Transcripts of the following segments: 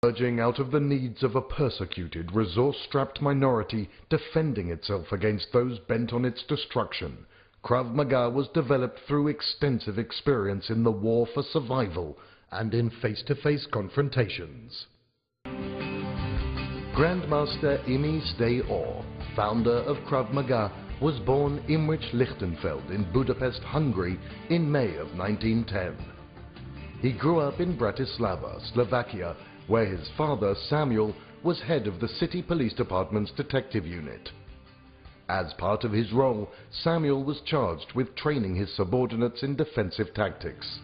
Emerging out of the needs of a persecuted, resource-strapped minority defending itself against those bent on its destruction, Krav Maga was developed through extensive experience in the war for survival and in face-to-face confrontations. Grandmaster Imi founder of Krav Maga, was born Imrich Lichtenfeld in Budapest, Hungary in May of 1910. He grew up in Bratislava, Slovakia, where his father, Samuel, was head of the city police department's detective unit. As part of his role, Samuel was charged with training his subordinates in defensive tactics.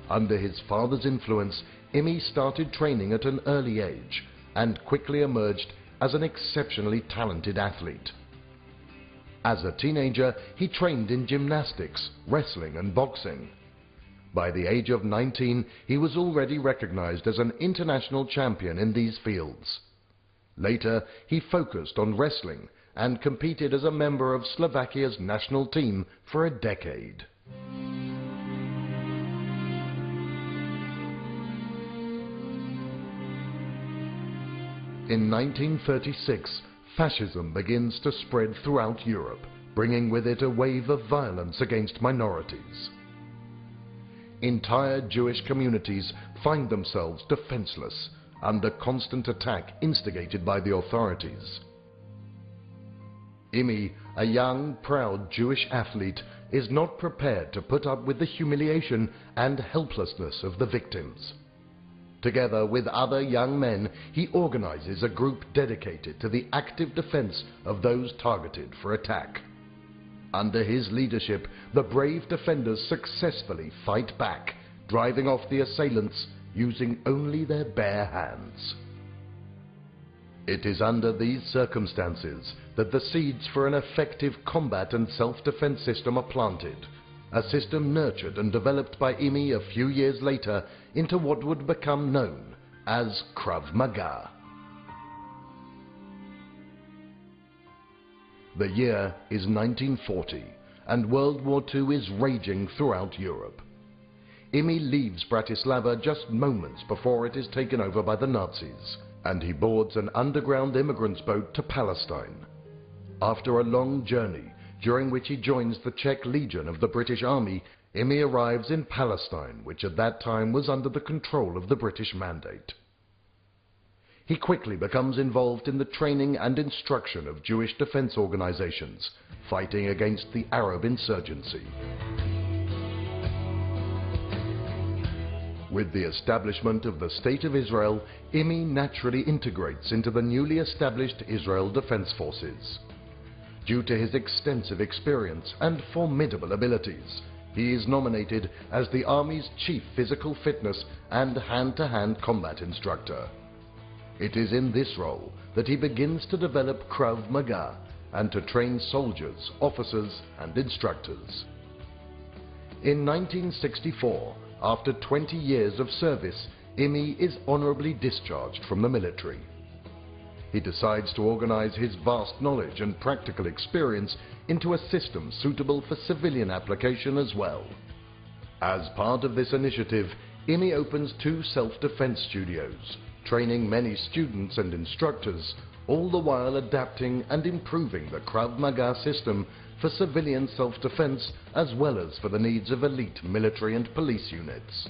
Under his father's influence, Imi started training at an early age and quickly emerged as an exceptionally talented athlete. As a teenager, he trained in gymnastics, wrestling and boxing. By the age of 19, he was already recognized as an international champion in these fields. Later, he focused on wrestling and competed as a member of Slovakia's national team for a decade. In 1936, fascism begins to spread throughout Europe, bringing with it a wave of violence against minorities. Entire Jewish communities find themselves defenseless, under constant attack instigated by the authorities. Imi, a young, proud Jewish athlete, is not prepared to put up with the humiliation and helplessness of the victims. Together with other young men, he organizes a group dedicated to the active defense of those targeted for attack. Under his leadership, the brave defenders successfully fight back, driving off the assailants using only their bare hands. It is under these circumstances that the seeds for an effective combat and self-defense system are planted, a system nurtured and developed by Imi a few years later into what would become known as Krav Maga. The year is 1940, and World War II is raging throughout Europe. Imi leaves Bratislava just moments before it is taken over by the Nazis, and he boards an underground immigrants boat to Palestine. After a long journey, during which he joins the Czech Legion of the British Army, Imi arrives in Palestine, which at that time was under the control of the British Mandate. He quickly becomes involved in the training and instruction of Jewish defense organizations, fighting against the Arab insurgency. With the establishment of the State of Israel, Imi naturally integrates into the newly established Israel Defense Forces. Due to his extensive experience and formidable abilities, he is nominated as the Army's chief physical fitness and hand-to-hand combat instructor. It is in this role that he begins to develop Krav Maga and to train soldiers, officers and instructors. In 1964, after 20 years of service, Imi is honorably discharged from the military. He decides to organize his vast knowledge and practical experience into a system suitable for civilian application as well. As part of this initiative, Imi opens 2 self-defense studios, training many students and instructors, all the while adapting and improving the Krav Maga system for civilian self-defense as well as for the needs of elite military and police units.